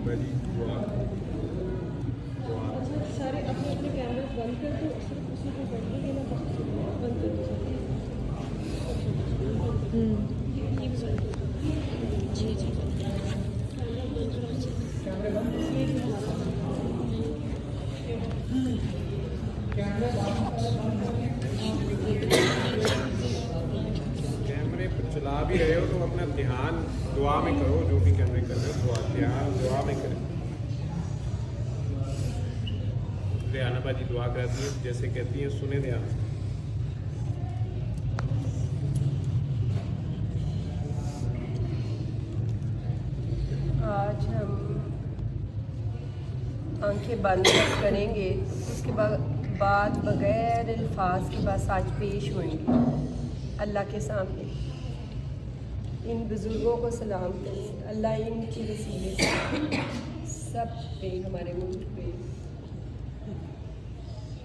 पहली दुआ सारे अपने अपने कैमरास बंद कर दो, सिर्फ उसी को बैठने देना, बंद कर दो जी जी कैमरे पर चला भी रहे हो तो अपना ध्यान दुआ में करो, जो भी कैमरे कर रहे हो ध्यान दुआ में करें। रेहाना बाजी दुआ कराती है, जैसे कहती हैं सुने ध्यान से। आज हम आंखें बंद करेंगे, उसके बाद बग़ैर अल्फाज के बस आज पेश होंगे अल्लाह के सामने। इन बुज़ुर्गों को सलाम करें। अल्लाह इनकी वसीले से सब पे, हमारे मुल्क पे,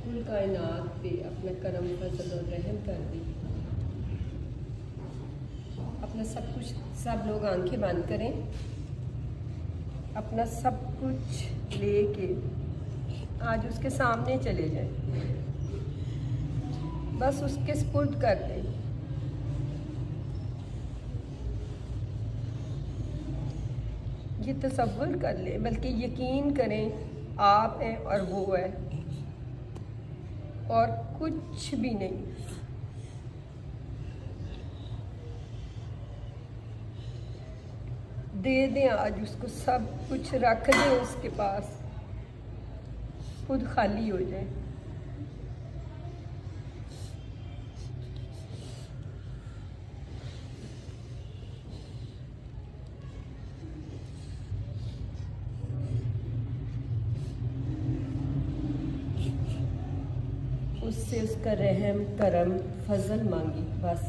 कुल कायनात पे अपना करम फजल और रहम कर दी। अपना सब कुछ, सब लोग आंखें बंद करें, अपना सब कुछ लेके आज उसके सामने चले जाएं, बस उसके सुपुर्द कर दें। ये तसव्वुर कर लें, बल्कि यकीन करें आप हैं और वो है और कुछ भी नहीं। दे दें आज उसको सब कुछ, रख दें उसके पास, खुद खाली हो जाए। उससे उसका रहम करम फजल मांगी बस।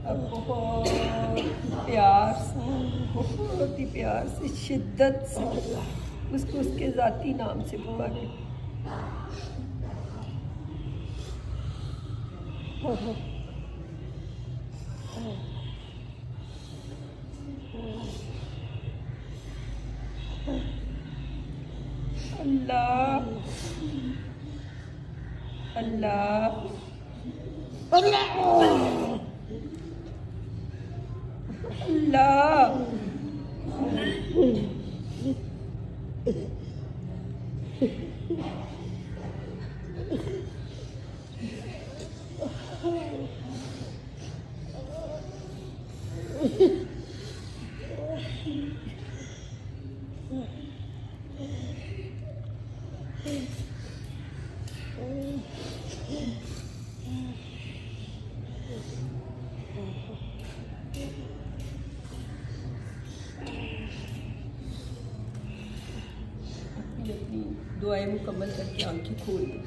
अब बहुत ही प्यार से, शिद्दत से उसको उसके ज़ाती नाम से पुकारे। अल्लाह अल्लाह अल्लाह अपनी दुआएं मुकम्मल करके आंखें खोल दी।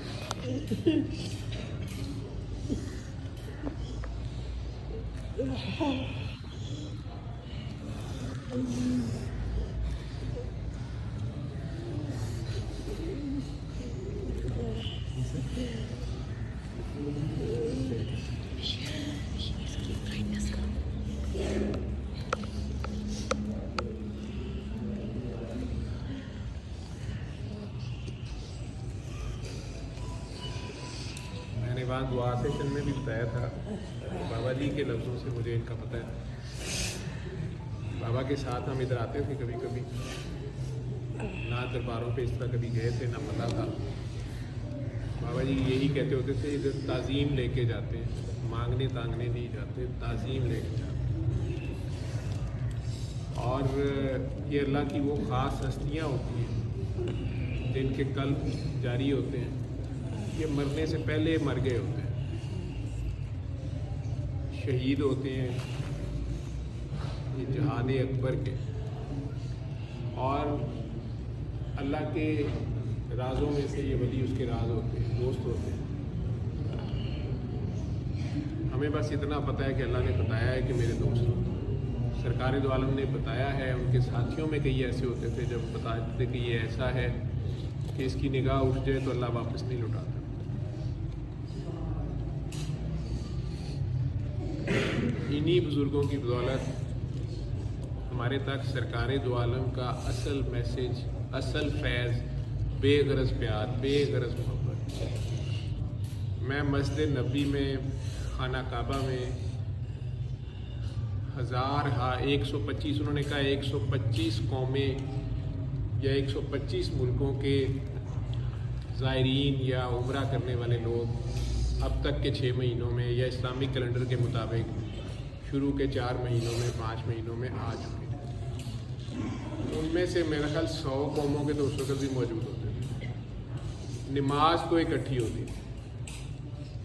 मैंने वहाँ दुआ सेशन में भी बताया था, बाबा जी के लफ्ज़ों से मुझे इनका पता है। बाबा के साथ हम इधर आते थे कभी कभी, ना दरबारों पे इस तरह कभी गए थे, ना पता था। बाबा जी यही कहते होते थे, इधर ताज़ीम लेके जाते हैं, मांगने तांगने नहीं जाते, ताज़ीम लेके जाते हैं। और ये अल्लाह की वो ख़ास हस्तियाँ होती हैं जिनके कल्ब जारी होते हैं, ये मरने से पहले मर गए होते हैं, शहीद होते हैं, ये जहाद अकबर के। और अल्लाह के राज़ों में से ये वली उसके राज होते हैं, दोस्त होते हैं। हमें बस इतना पता है कि अल्लाह ने बताया है कि मेरे दोस्त हो। सरकार दो आलम ने बताया है, उनके साथियों में कई ऐसे होते थे जब बताते थे कि ये ऐसा है कि इसकी निगाह उठ जाए तो अल्लाह वापस नहीं लौटाता। इन्हीं बुज़ुर्गों की बदौलत हमारे तक सरकार दो आलम का असल मैसेज, असल फैज़, बेगरज प्यार, बेगरज मोहब्बत। मैं मस्जिद नबी में, खाना काबा में 125, उन्होंने कहा 125 कौमें या 125 मुल्कों के ज़ायरीन या उम्रा करने वाले लोग अब तक के 6 महीनों में या इस्लामिक कैलेंडर के मुताबिक शुरू के 4 महीनों में, 5 महीनों में आ चुके हैं। उनमें से मेरा ख्याल 100 कौमों के तो उस वक्त भी मौजूद होते थे। नमाज तो इकट्ठी होती थी,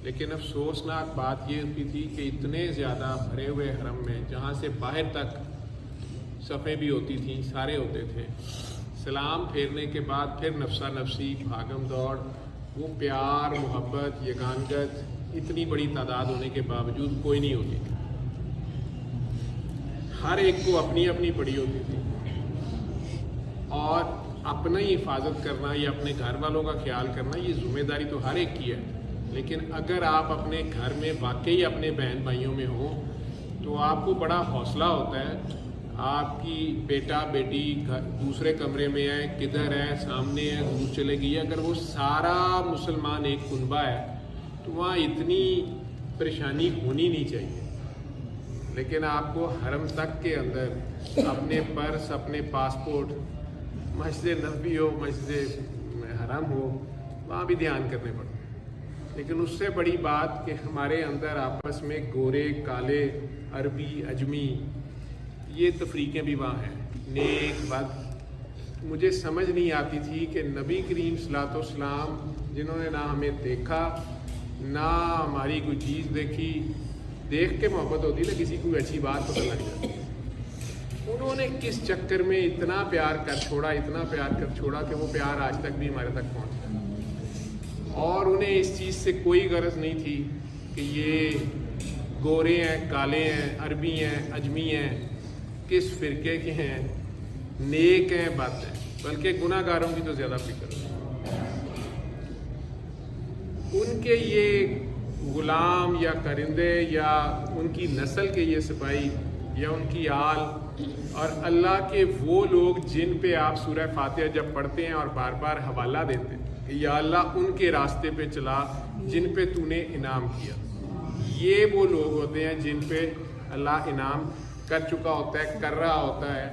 लेकिन अफसोसनाक बात ये होती थी कि इतने ज़्यादा भरे हुए हरम में, जहाँ से बाहर तक सफ़ें भी होती थीं, सारे होते थे, सलाम फेरने के बाद फिर नफसा नफसी, भागम दौड़, वो प्यार, मोहब्बत, यगानगत इतनी बड़ी तादाद होने के बावजूद कोई नहीं होती थी। हर एक को अपनी अपनी पड़ी होती थी, और अपना ही हिफाजत करना या अपने घर वालों का ख्याल करना, ये जिम्मेदारी तो हर एक की है। लेकिन अगर आप अपने घर में वाकई अपने बहन भाइयों में हो तो आपको बड़ा हौसला होता है। आपकी बेटा बेटी दूसरे कमरे में है, किधर है, सामने है, दूर चले गई, अगर वो सारा मुसलमान एक कुनबा है तो वहाँ इतनी परेशानी होनी नहीं चाहिए। लेकिन आपको हरम तक के अंदर अपने पर्स, अपने पासपोर्ट, मस्जिद नबी हो, मस्जिद हरम हो, वहाँ भी ध्यान करने पड़ते हैं। लेकिन उससे बड़ी बात कि हमारे अंदर आपस में गोरे, काले, अरबी, अजमी, ये तफरीक़ें भी वहाँ हैं, नेक, बद। मुझे समझ नहीं आती थी कि नबी करीम सल्लल्लाहु अलैहि वसल्लम, जिन्होंने ना हमें देखा ना हमारी कोई चीज़ देखी, देख के मोहब्बत होती है ना, किसी को अच्छी बात पता लग जाती है, उन्होंने किस चक्कर में इतना प्यार कर छोड़ा, इतना प्यार कर छोड़ा कि वो प्यार आज तक भी हमारे तक पहुँचा। और उन्हें इस चीज़ से कोई गरज नहीं थी कि ये गोरे हैं, काले हैं, अरबी हैं, अजमी हैं, किस फ़िरके के हैं, नेक हैं, बद हैं, बल्कि गुनाहगारों की तो ज़्यादा फिक्र है। उनके ये गुलाम या करिंदे या उनकी नस्ल के ये सिपाही या उनकी आल और अल्लाह के वो लोग जिन पे आप सूरह फातिहा जब पढ़ते हैं और बार बार हवाला देते हैं, या अल्लाह उनके रास्ते पे चला जिन पे तूने इनाम किया, ये वो लोग होते हैं जिन पे अल्लाह इनाम कर चुका होता है, कर रहा होता है।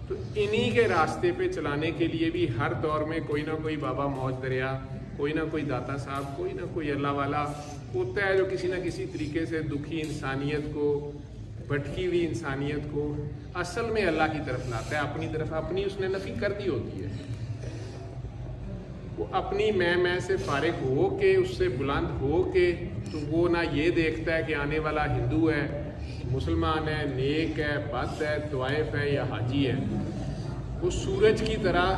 तो इन्हीं के रास्ते पे चलाने के लिए भी हर दौर में कोई ना कोई बाबा मौज दरिया, कोई ना कोई दाता साहब, कोई ना कोई अल्लाह वाला होता है जो किसी न किसी तरीके से दुखी इंसानियत को, भटकी हुई इंसानियत को असल में अल्लाह की तरफ लाता है, अपनी तरफ। अपनी उसने नफ़ी कर दी होती है, वो अपनी मैं से फारिग हो के, उससे बुलंद हो के, तो वो ना ये देखता है कि आने वाला हिंदू है, मुसलमान है, नेक है, बद है, तवाइफ है या हाजी है। वो सूरज की तरह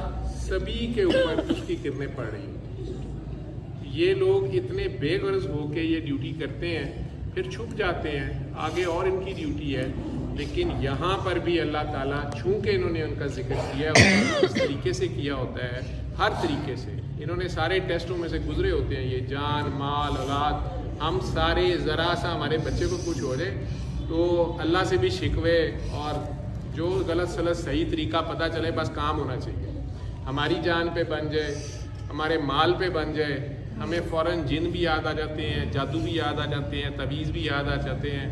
सभी के ऊपर उसकी किरणें पड़ रही हैं। ये लोग इतने बेगरज हो के ये ड्यूटी करते हैं, फिर छुप जाते हैं, आगे और इनकी ड्यूटी है। लेकिन यहाँ पर भी अल्लाह ताला चूँकि इन्होंने उनका जिक्र किया है, इस तरीके से किया होता है, हर तरीके से इन्होंने सारे टेस्टों में से गुजरे होते हैं। ये जान, माल, औलाद, हम सारे ज़रा सा हमारे बच्चे को कुछ हो जाए तो अल्लाह से भी शिकवे, और जो गलत सलत सही तरीका पता चले, बस काम होना चाहिए, हमारी जान पे बन जाए, हमारे माल पे बन जाए। हमें फ़ौरन जिन भी याद आ जाते हैं, जादू भी याद आ जाते हैं, तवीज़ भी याद आ जाते हैं,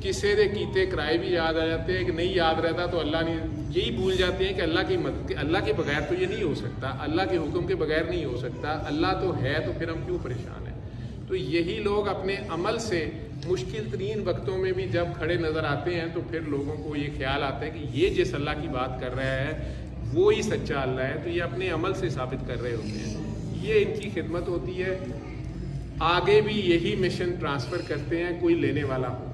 किसे दे कीते किराए भी याद आ जाते हैं। कि नहीं याद रहता तो अल्लाह नहीं, यही भूल जाते हैं कि अल्लाह की मदद, अल्लाह के बगैर तो ये नहीं हो सकता, अल्लाह के हुक्म के बगैर नहीं हो सकता, अल्लाह तो है, तो फिर हम क्यों परेशान हैं। तो यही लोग अपने अमल से مشکل ترین وقتوں میں بھی جب کھڑے نظر آتے ہیں تو پھر لوگوں کو یہ خیال آتا ہے کہ یہ جس اللہ کی بات کر رہا ہے وہی سچا اللہ ہے، تو یہ اپنے عمل سے ثابت کر رہے ہوتے ہیں۔ یہ ان کی خدمت ہوتی ہے۔ آگے بھی یہی مشن ٹرانسفر کرتے ہیں کوئی لینے والا ہو۔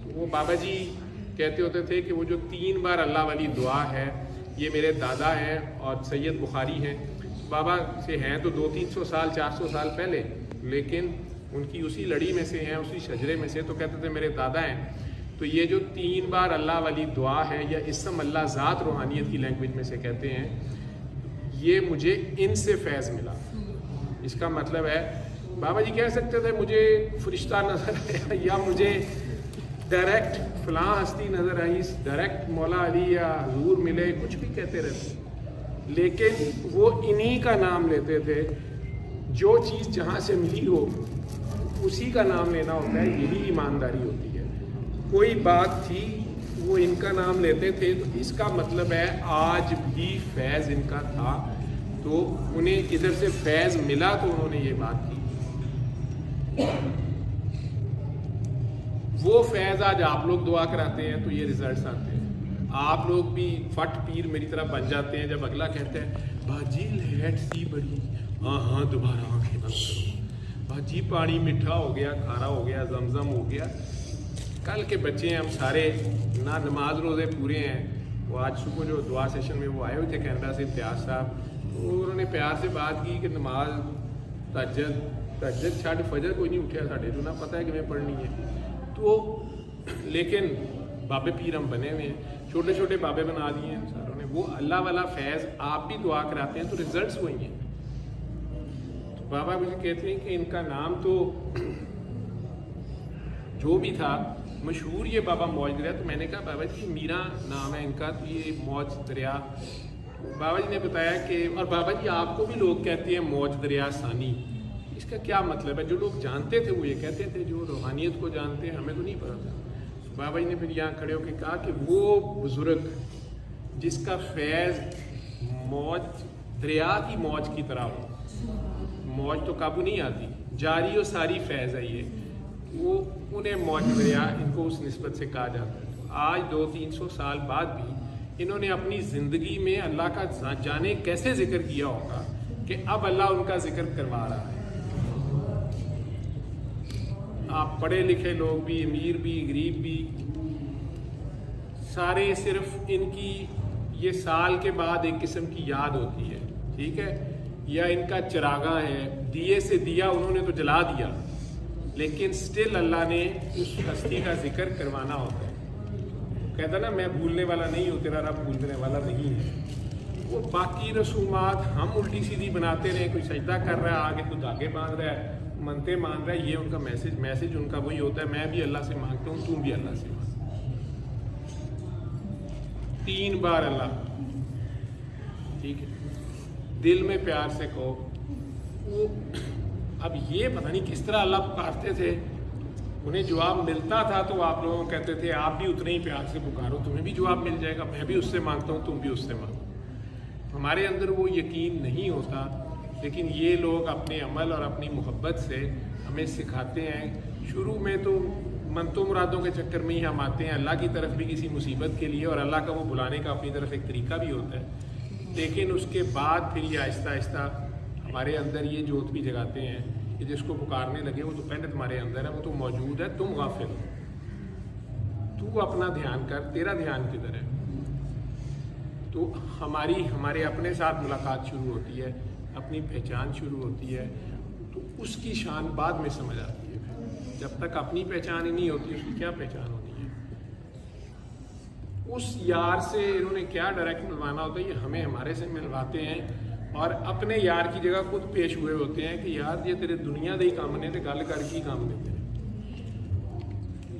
تو وہ بابا جی کہتے ہوتے تھے کہ وہ جو 3 بار اللہ والی دعا ہے، یہ میرے دادا ہیں اور سید بخاری ہیں، بابا سے ہیں تو 200-300 سال 400 سال پہلے، لیکن ان کی اسی لڑی میں سے ہیں، اسی شجرے میں سے، تو کہتے تھے میرے دادا ہیں۔ تو یہ جو 3 بار اللہ والی دعا ہے یا اسم اللہ ذات روحانیت کی لینگویج میں سے کہتے ہیں، یہ مجھے ان سے فیض ملا۔ اس کا مطلب ہے بابا جی کہہ سکتے تھے مجھے فرشتہ نظر آیا یا مجھے ڈائریکٹ فلاں ہستی نظر آئی، ڈائریکٹ مولا علی یا حضور ملے، کچھ بھی کہتے رہتے، لیکن وہ انہی کا نام لیتے تھے۔ جو چیز جہاں سے ملی ہو اسی کا نام لینا ہوتا ہے، یہی ایمانداری ہوتی ہے۔ کوئی بات تھی وہ ان کا نام لیتے تھے، تو اس کا مطلب ہے آج بھی فیض ان کا تھا، تو انہیں ادھر سے فیض ملا تو انہوں نے یہ بات کی۔ وہ فیض آج آپ لوگ دعا کراتے ہیں تو یہ ریزلٹس آتے ہیں۔ آپ لوگ بھی فٹ پیر میری طرح بن جاتے ہیں جب اگلا کہتا ہے باجی لیٹ سی بڑی، ہاں دوبارہ آنکھیں بند کرو، باجی پانی میٹھا ہو گیا، کھارا ہو گیا، زمزم ہو گیا۔ کل کے بچے ہیں ہم سارے، نہ نماز روزے پورے ہیں۔ وہ آج صبح جو دعا سیشن میں وہ آئے ہوئے تھے کینیڈا سے امتیاز صاحب، انہوں نے پیار سے بات کی کہ نماز تہجد چھڈ فجر کوئی نہیں اٹھیا ساڈے جو، نہ پتہ ہے کہ میں پڑھنی ہے۔ تو لیکن بابے پیر ہم بنے ہوئے ہیں، چھوٹے چھوٹے بابے بنا دیے ہیں ساروں نے۔ وہ اللہ والا فیض آپ بھی دعا کراتے ہیں تو ریزلٹس وہی ہیں۔ تو بابا مجھے کہتے ہیں کہ ان کا نام تو جو بھی تھا مشہور یہ بابا موج دریا، تو میں نے کہا بابا جی میرا نام ہے ان کا، تو یہ موج دریا۔ بابا جی نے بتایا کہ، اور بابا جی آپ کو بھی لوگ کہتے ہیں موج دریا ثانی، اس کا کیا مطلب ہے؟ جو لوگ جانتے تھے وہ یہ کہتے تھے، جو روحانیت کو جانتے ہیں ہمیں تو نہیں پتا تھا۔ بابا جی نے پھر یہاں کھڑے ہو کے کہا کہ وہ بزرگ جس کا فیض موج دریا کی موج کی طرح ہو، موج تو قابو نہیں آتی، جاری و ساری فیض ہے یہ، وہ انہیں موج دریا ان کو اس نسبت سے کہا جاتا ہے۔ آج 200-300 سال بعد بھی انہوں نے اپنی زندگی میں اللہ کا جانے کیسے ذکر کیا ہوگا کہ اب اللہ ان کا ذکر کروا رہا ہے۔ آپ پڑھے لکھے لوگ بھی، امیر بھی، غریب بھی، سارے صرف ان کی یہ سال کے بعد ایک قسم کی یاد ہوتی ہے، ٹھیک ہے، یا ان کا چراغاں ہے، دیے سے دیا انہوں نے تو جلا دیا، لیکن سٹل اللہ نے اس ہستی کا ذکر کروانا ہوتا ہے۔ کہتا نا میں بھولنے والا نہیں ہوں، تیرا رب بھولنے والا نہیں ہے۔ وہ باقی رسومات ہم الٹی سیدھی بناتے رہے، کوئی سجدہ کر رہا ہے آگے کوئی دھاگے باندھ رہا ہے، منتے مان رہا ہے، یہ ان کا میسج ان کا وہی ہوتا ہے، میں بھی اللہ سے مانگتا ہوں، تم بھی اللہ سے مانگ۔ 3 بار اللہ، ٹھیک ہے، دل میں پیار سے کہو۔ وہ اب یہ پتہ نہیں کس طرح اللہ پکارتے تھے، انہیں جواب ملتا تھا تو آپ لوگوں کو کہتے تھے آپ بھی اتنے ہی پیار سے پکارو، تمہیں بھی جواب مل جائے گا، میں بھی اس سے مانگتا ہوں، تم بھی اس سے مانگو۔ ہمارے اندر وہ یقین نہیں ہوتا، لیکن یہ لوگ اپنے عمل اور اپنی محبت سے ہمیں سکھاتے ہیں۔ شروع میں تو منتوں مرادوں کے چکر میں ہی ہم آتے ہیں اللہ کی طرف بھی کسی مصیبت کے لیے، اور اللہ کا وہ بلانے کا اپنی طرف ایک طریقہ بھی ہوتا ہے، لیکن اس کے بعد پھر یہ آہستہ آہستہ ہمارے اندر یہ جوت بھی جگاتے ہیں کہ جس کو پکارنے لگے وہ تو پہلے تمہارے اندر ہے، وہ تو موجود ہے، تم غافل ہو، تو اپنا دھیان کر، تیرا دھیان کدھر ہے۔ تو ہمارے اپنے ساتھ ملاقات شروع ہوتی ہے، اپنی پہچان شروع ہوتی ہے، تو اس کی شان بعد میں سمجھ آتی ہے۔ جب تک اپنی پہچان ہی نہیں ہوتی اس کی کیا پہچان ہونی ہے؟ اس یار سے انہوں نے کیا ڈائریکٹ ملوانا ہوتا ہے، یہ ہمیں ہمارے سے ملواتے ہیں، اور اپنے یار کی جگہ خود پیش ہوئے ہوتے ہیں کہ یار یہ تیرے دنیا دے کام نے تے گل کر کی کام دیتے ہیں۔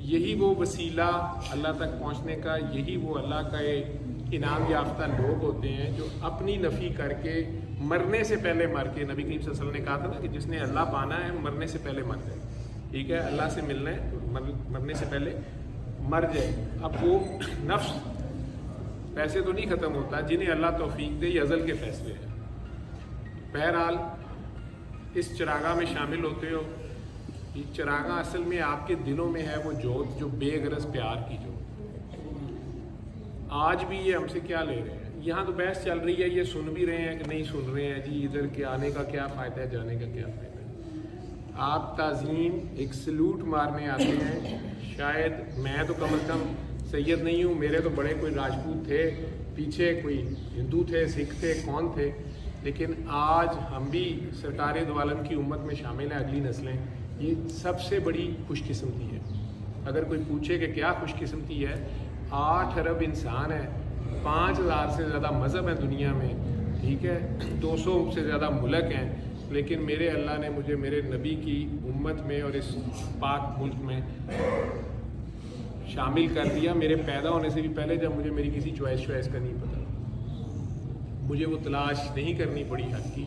یہی وہ وسیلہ اللہ تک پہنچنے کا، یہی وہ اللہ کا انعام یافتہ لوگ ہوتے ہیں جو اپنی نفی کر کے مرنے سے پہلے مر کے، نبی کریم صلی اللہ علیہ وسلم نے کہا تھا نا کہ جس نے اللہ پانا ہے مرنے سے پہلے مر جائے، ٹھیک ہے، اللہ سے ملنا ہے تو مرنے سے پہلے مر جائے۔ اب وہ نفس پیسے تو نہیں ختم ہوتا، جنہیں اللہ توفیق دے، یہ ازل کے فیصلے ہیں۔ بہرحال اس چراغاں میں شامل ہوتے ہو، ये चरागाह असल में आपके दिलों में है वो जोत, जो बेगरज प्यार की जोत। आज भी ये हमसे क्या ले रहे हैं? यहाँ तो बहस चल रही है, ये सुन भी रहे हैं कि नहीं सुन रहे हैं जी, इधर के आने का क्या फ़ायदा है, जाने का क्या फ़ायदा है। आप ताज़ीम एक सलूट मारने आते हैं। शायद मैं तो कम अज़ कम सैयद नहीं हूँ, मेरे तो बड़े कोई राजपूत थे, पीछे कोई हिंदू थे, सिख थे, कौन थे, लेकिन आज हम भी सरकार दो आलम की उम्मत में शामिल हैं, अगली नस्लें। ये सबसे बड़ी खुशकिस्मती है। अगर कोई पूछे कि क्या खुशकिस्मती है, 8 अरब इंसान है, 5000 से ज़्यादा मज़हब हैं दुनिया में, ठीक है, 200 से ज़्यादा मुल्क हैं, लेकिन मेरे अल्लाह ने मुझे मेरे नबी की उम्मत में और इस पाक मुल्क में शामिल कर दिया। मेरे पैदा होने से भी पहले, जब मुझे मेरी किसी चॉइस का नहीं पता, मुझे वो तलाश नहीं करनी पड़ी हक की,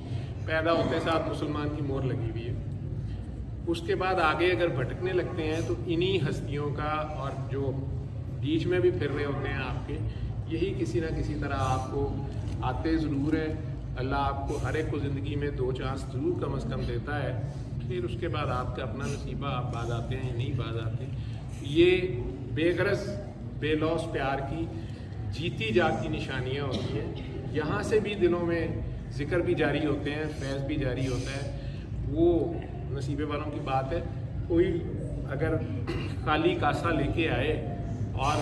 पैदा होते साथ मुसलमान की मोहर लगी हुई है। उसके बाद आगे अगर भटकने लगते हैं तो इन्हीं हस्तियों का, और जो बीच में भी फिर रहे होते हैं आपके, यही किसी ना किसी तरह आपको आते ज़रूर हैं। अल्लाह आपको हर एक को ज़िंदगी में 2 चांस ज़रूर कम अज़ कम देता है, फिर उसके बाद आपका अपना नसीबा, आप बाज आते हैं या नहीं बाज आते। ये बेगरज बेलौस प्यार की जीती जाती निशानियाँ होती हैं। यहाँ से भी दिलों में ज़िक्र भी जारी होते हैं, फैज़ भी जारी होता है। वो नसीबे वालों की बात है। कोई अगर खाली कासा लेके आए और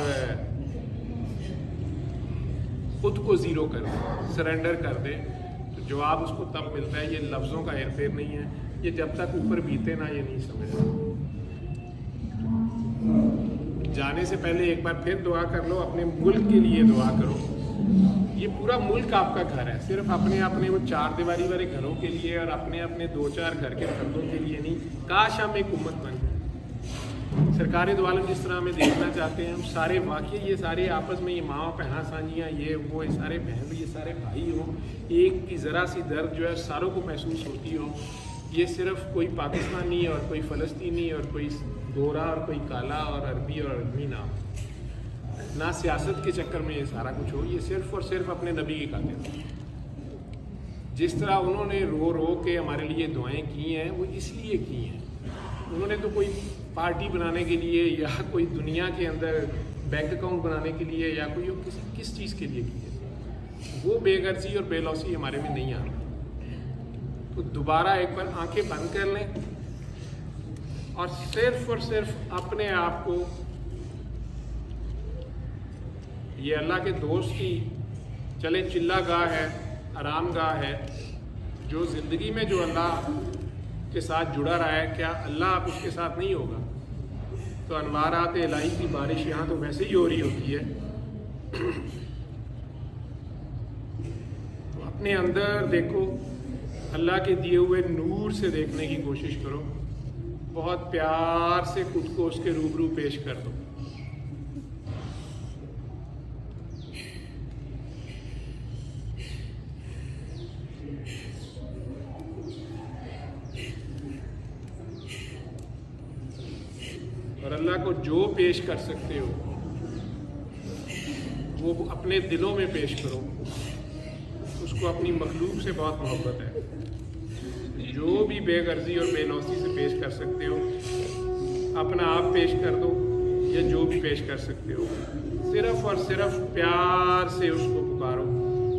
खुद को ज़ीरो कर दे, सरेंडर कर दे, तो जवाब उसको तब मिलता है। ये लफ्ज़ों का हेरफेर नहीं है, ये जब तक ऊपर बीते ना, ये नहीं समझ। जाने से पहले एक बार फिर दुआ कर लो, अपने मुल्क के लिए दुआ करो। ये पूरा मुल्क आपका घर है, सिर्फ अपने वो 4 दीवारी वाले घरों के लिए और अपने 2-4 घर के फर्दों के लिए नहीं। काश हम एक उम्मत बन जाए, सरकारी दो आलम जिस तरह हमें देखना चाहते हैं, हम सारे वाकई ये सारे आपस में, ये माँ बहना सानियाँ, ये वो, ये सारे बहन, ये सारे भाई हो, एक की ज़रा सी दर्द जो है सारों को महसूस होती हो। ये सिर्फ कोई पाकिस्तानी और कोई फ़लस्तीनी और कोई गोरा और कोई काला और अरबी और अरबी ना सियासत के चक्कर में ये सारा कुछ हो। ये सिर्फ और सिर्फ अपने नबी की खातिर। जिस तरह उन्होंने रो रो के हमारे लिए दुआएं की हैं, वो इसलिए की हैं। उन्होंने तो कोई पार्टी बनाने के लिए या कोई दुनिया के अंदर बैंक अकाउंट बनाने के लिए या कोई किस चीज़ के लिए की है। वो बेगर्जी और बेलौसी हमारे में नहीं आ रही। तो दोबारा एक बार आंखें बंद कर लें और सिर्फ अपने आप को ये अल्लाह के दोस्त की चले चिल्ला गाह है, आराम गाह है, जो ज़िंदगी में जो अल्लाह के साथ जुड़ा रहा है, क्या अल्लाह आप उसके साथ नहीं होगा? तो अनवारात इलाही की बारिश यहाँ तो वैसे ही हो रही होती है। तो अपने अंदर देखो, अल्लाह के दिए हुए नूर से देखने की कोशिश करो, बहुत प्यार से खुद को उसके रूबरू पेश कर दो। और अल्लाह को जो पेश कर सकते हो वो अपने दिलों में पेश करो। उसको अपनी मखलूक से बहुत मोहब्बत है। जो भी बेगर्जी और बेलौसी से पेश कर सकते हो, अपना आप पेश कर दो या जो भी पेश कर सकते हो। सिर्फ और सिर्फ प्यार से उसको पुकारो,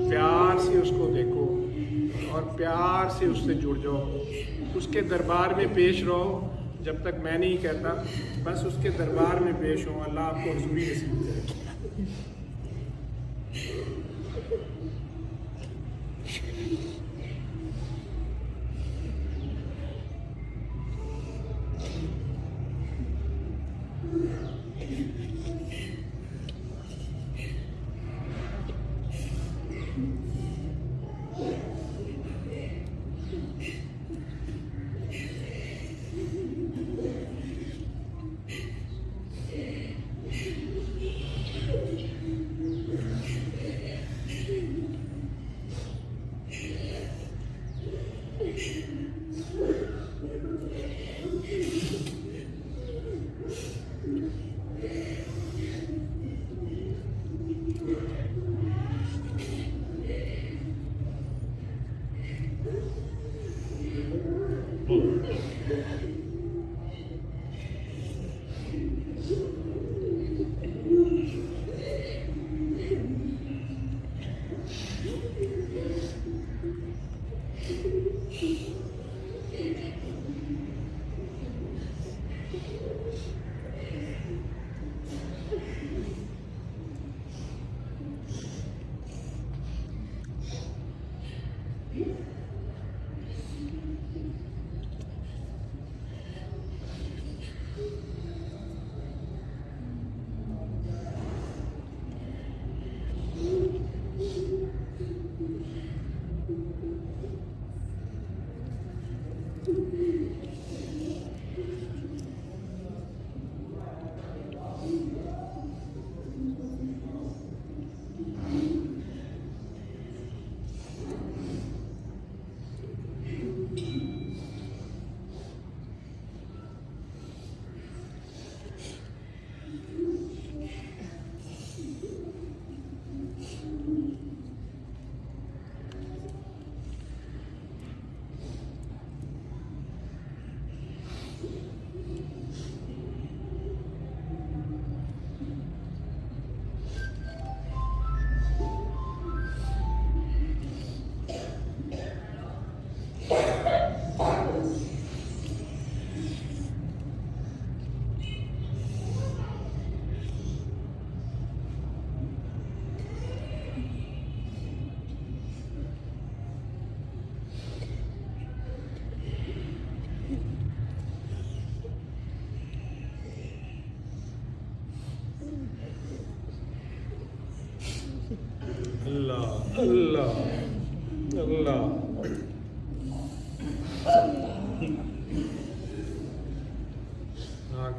प्यार से उसको देखो और प्यार से उससे जुड़ जाओ। उसके दरबार में पेश रहो जब तक मैं नहीं कहता, बस उसके दरबार में पेश हो। अल्लाह आपको हुजूरी नसीब करे।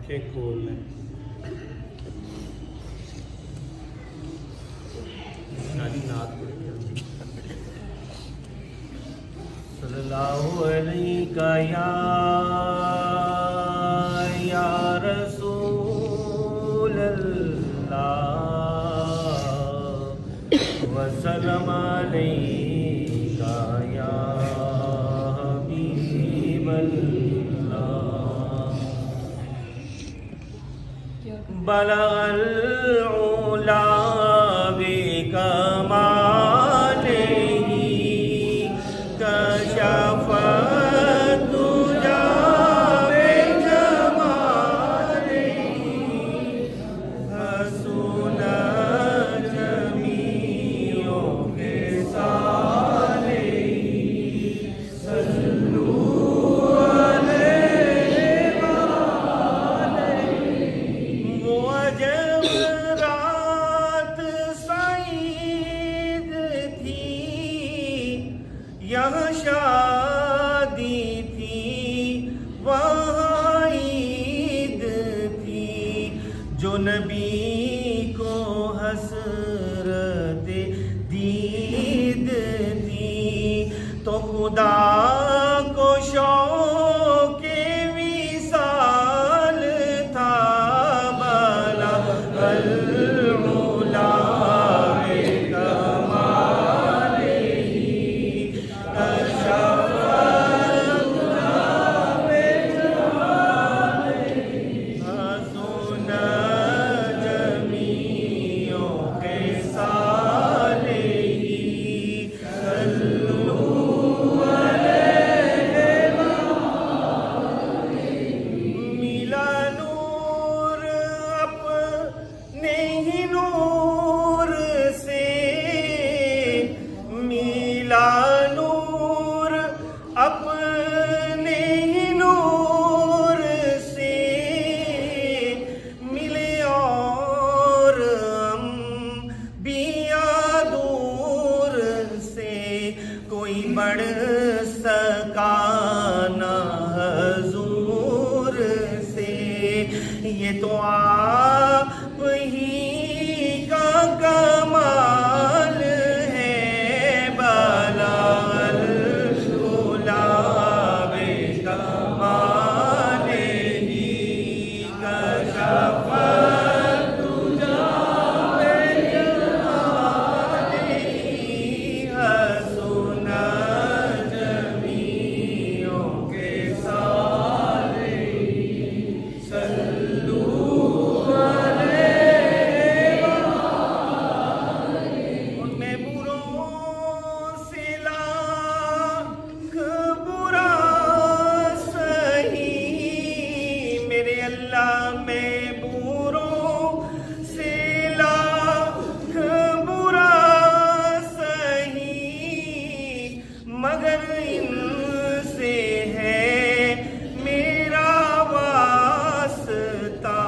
आंखें खोल लें। सारी नात पढ़ेंगे। सल्लल्लाहु अलैका या रसूल अल्लाह वसल्लम अलैका या हबीब अल्लाह बलगल उला बिकमालिही कशफत दुजा बिजमालिही हसुना जमीओ खिसालिही सल्लू वो अजब रात सईद थी, यहाँ शादी थी, वहाँ ईद थी, जो नबी को हसरत दीद थी, तो खुदा को शौक़ विसाल था। बला उला बिकमालिही कशफत हसुना जमीओ खिसालिही सल्लू मिला नूर अपने ही नूर से, मिला नूर अपने ही नूर से, मिले और अम्बिया दूर से, कोई बढ़ सका ना हजूर से, ये तो आप ही का कमाल है। बलाल उला बिकमालिही कशफत दुजा बिजमालिही हसुना जमीओ खिसालिही सल्लू उनमें बुरों से लाख बुरा सही, मेरे अल्लाह में बुरों से लाख बुरा सही, मगर इनसे है मेरा वास्ता,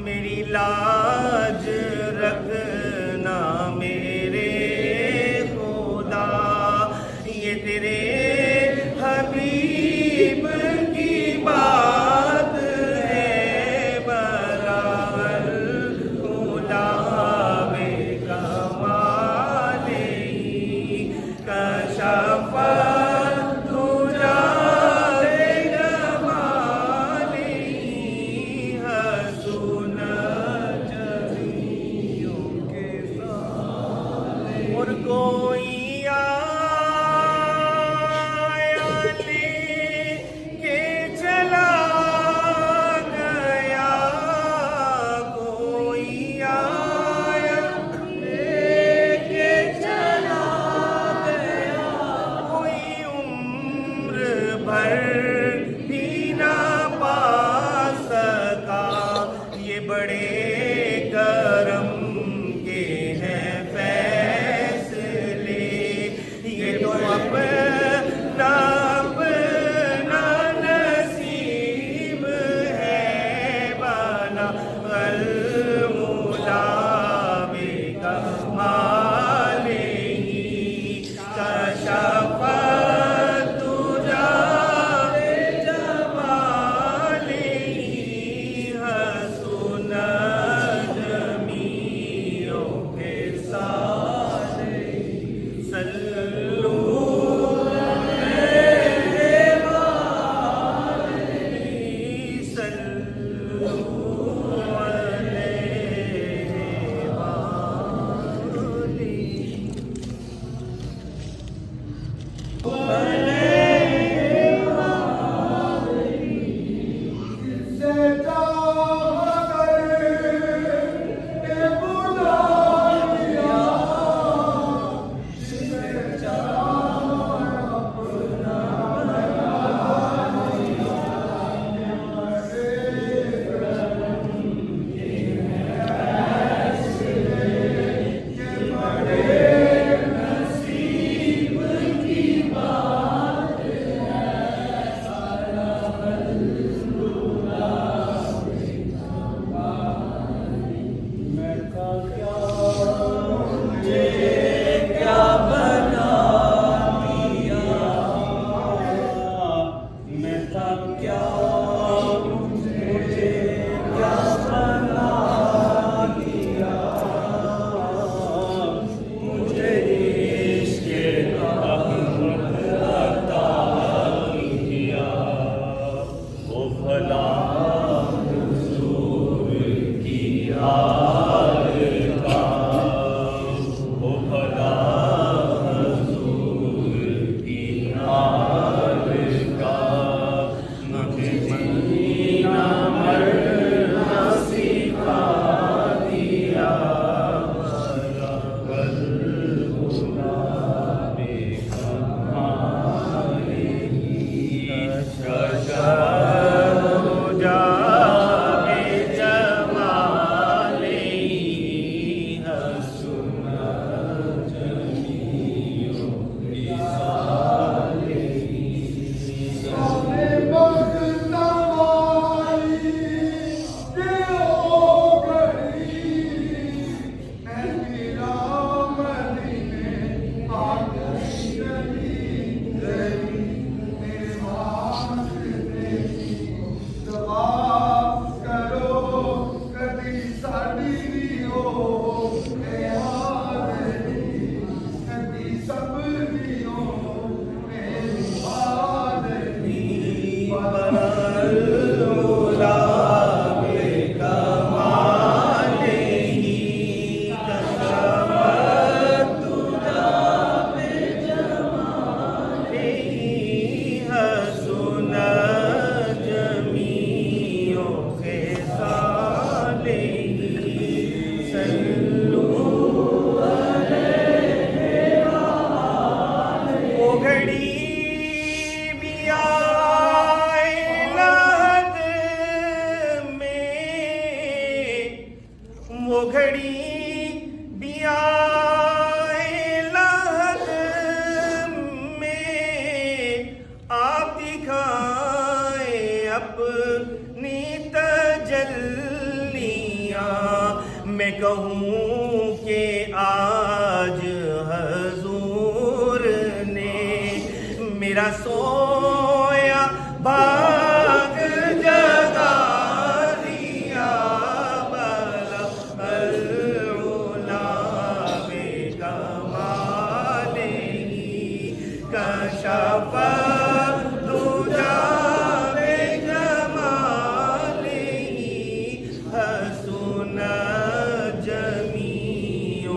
मेरी लाज रखना मेरे खुदा, ये तेरे हबीब की बात है। بھلا حضور کی آل کا، وہ بھلا حضور کی آل کا، مدینہ مرنا سکھا دیا، بھلا قلب گلابِ کمالِ وہ گھڑی بھی آئے لحد میں، آپ دکھائیں اپنی تجلیاں، میں کہوں کہ آج حضور نے میرا سویا بھاگ جگا دیا، بھلا العلا بکمالہ کشف الدجی بجمالہ، حسن جمیع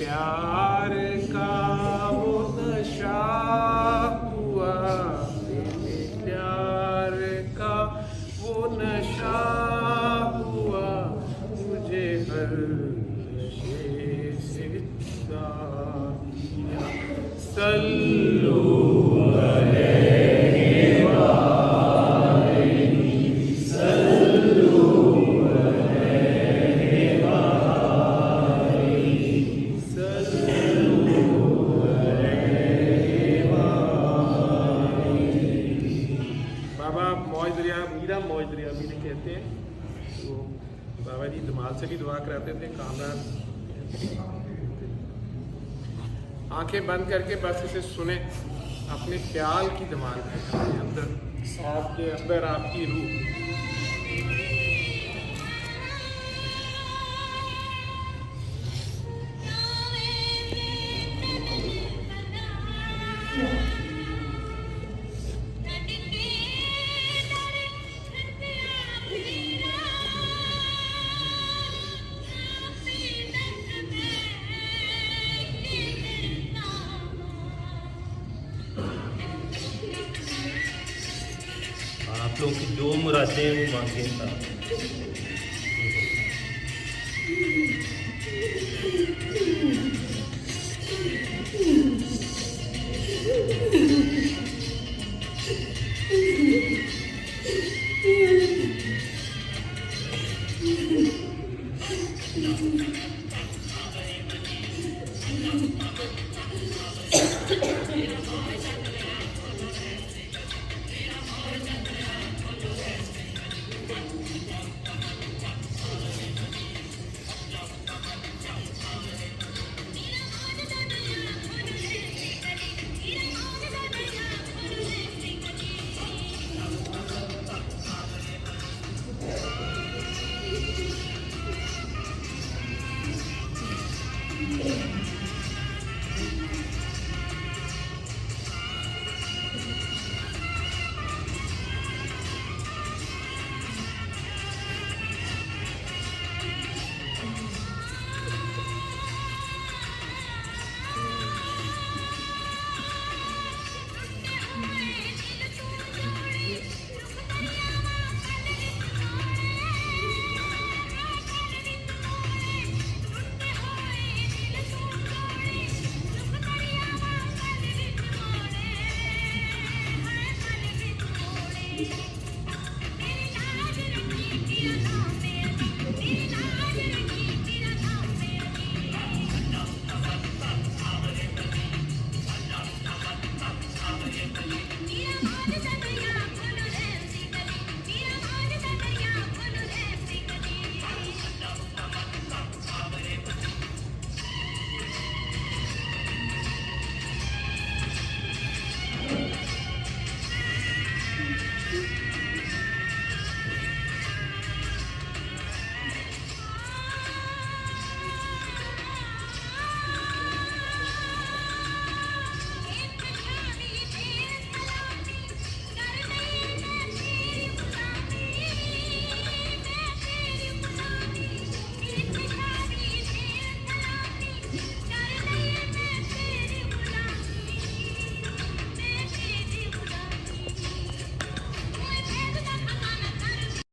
प्यार का वो नशा हुआ, तेरे प्यार का वो नशा हुआ, मुझे हर नशे से जुदा किया। सल्लू मीरा मौज दरिया मीरे कहते हैं। तो बाबा जी धमाल से भी दुआ कराते थे। कामरान आंखें बंद करके बस इसे सुने, अपने ख्याल की धमाल करें अंदर, आपके अंदर आपकी रूह। आप लोग की जो मुरादें हैं वो मांगे था। Thank you.